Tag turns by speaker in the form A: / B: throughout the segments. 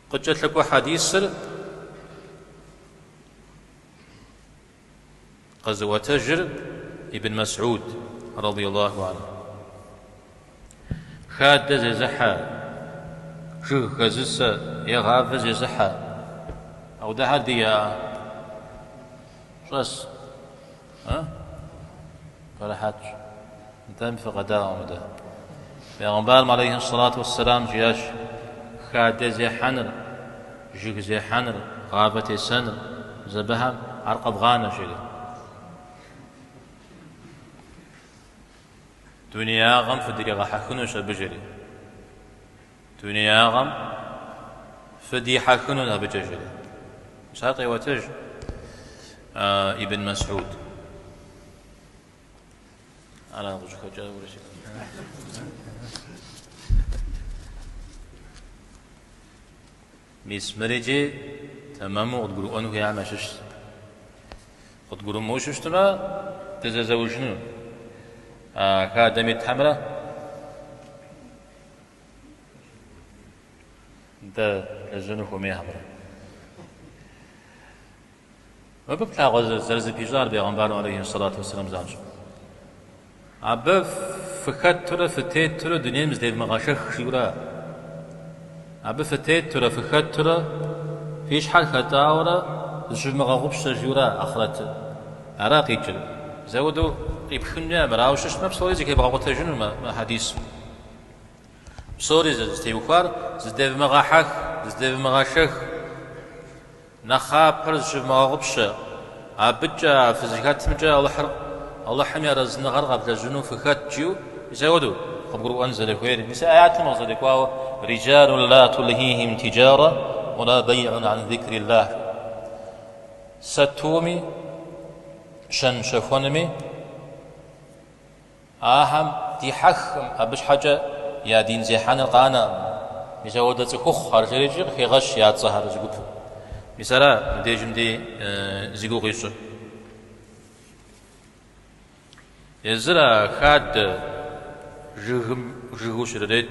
A: قد جت لك حديث غزوة تجر ابن مسعود رضي الله عنه خاد زحا شو غزس يغاف زحا أو ده هدية شاس ها ولا حاج انت في غداء ومده بيغنبال عليه الصلاة والسلام جياش خاد زي حنر جيك زي حنر غابة سنر زبهم عرقب غانا شيء دنيا غم فدري غحكنوش بجري دنيا غم فدي حكنونا بجري ساطي وتج ابن مسعود أنا أقول لك جاء ولا شيء ميسمريجي تمام وتقولوا أنه يا ماشش وتقولوا موش اشترى تزوجنون كادمي تحمرة ده الجنوب ومية حمرة ما ببتلا غز زرز بيجار بيغنبار عليه الصلاة والسلام زانجو عبا فكات ترى فتيت ترى دنيا مزديد مغاشخ شورا عبا فتيت ترى فكات ترى فيش حال خطاورا شوف مغاغوبش جورا أخرت عراقي جل زودو يبخنيا براوشش ما بصوري زي كي بغاو تجنو ما حديث بصوري زديوكار زديف مغاحك زديف مغاشخ نخا برز شوف مغاغوبش عبجا فزيكات مجا الله حمي رزنا غرغب لجنو فكات جيو زودو خبروا أنزل خير مثل آيات مغزل كواو رجال لا تلهيهم تجارة ولا بيع عن ذكر الله ستومي شن شفونمي آهم دي حخم أبش حاجة يا دين زي حان القانا مثل تكوخ خارجريجي خي غش يا تصهر زقوب مثلا مديجم دي زقو غيشو يزرع خاد جهو شريت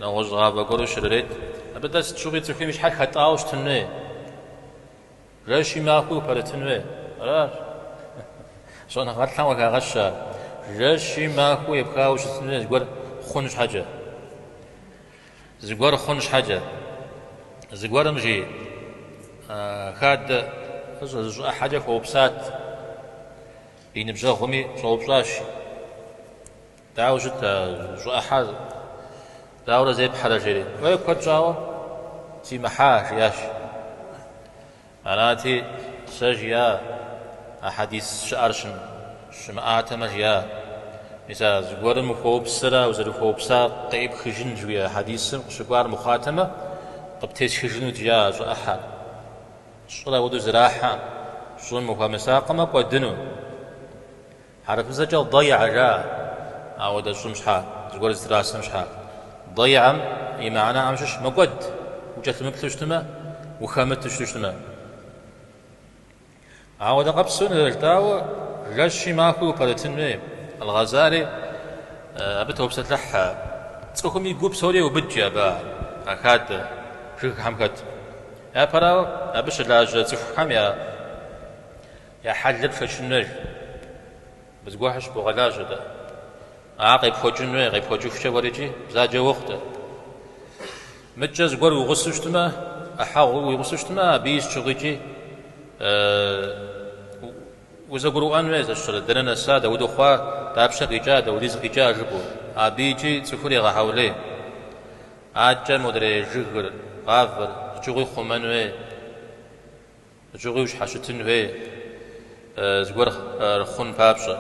A: نغوز غابة قرو شريت أبدا تشوفي تشوفي مش حق خطاوش تنوي راشي ماكو برتنوي راش شون غاتلان وكا غشا راشي ماكو يبقاوش تنوي زقور خونش حاجة زقور خونش حاجة زقور مجي خاد حاجة فوبسات بين بجاخمي صوبساش داوجت جو أحد داورة زي بحر جري ويكون جاوا تي محاش ياش معناتي سجيا أحاديث شعرشم شمعات مجيا مثلا زقور المفوب سرا وزر فوب سا قيب خجن جويا حديث شقوار مخاتمة قبتيش خجنو جيا جو أحد شغلا ودو زراحة شو المفهم ساقمة قدنو حرف زجل ضيع جا أو ده شو مش حال تقول الدراسة مش حال ضيع أي معنى عمشش مقد وجت مبتلش تما وخامت تشتش تما أو ده قبسون الرجاو رشي ماكو قدتني الغزالي أبته بسات لحى تسوكم يقوب سوري وبجي أبا أكاد شيخ حمكت يا براو أبش اللاج تسوك حم يا حلب فشنر بس قوحش بغلاج ده عاقب فوجنوي غيب فوجوفشه وريجي زاجه وقته متجز قر وغسشتما احاو وغسشتما بيس شغيجي وإذا قرآن وإذا الشر درنا السادة ودخوا تابش رجادة ورزق جاجبو أبيجي تفوري غحولي عجل مدري جغر غافر جغي خمانوي جغي وش حشتنوي زغر خون بابشة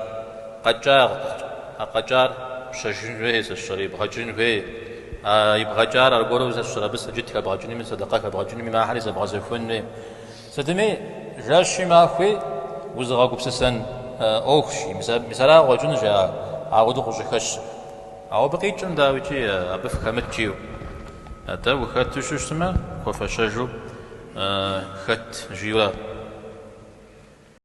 A: قجار شجنوي الشر يبغى جنوي يبغى جار القرو إذا الشر بس جتك أبغى جنوي من صدقك أبغى جنوي ما حرز أبغى زفوني سدمي جاشي ما أخوي وزغا قبسسن أوخشي مثلا غجون جاء عودو خش أو بقيت جن داويتي أبف خمتجيو هذا وخت شو اسمه خوف شجو خت جيولا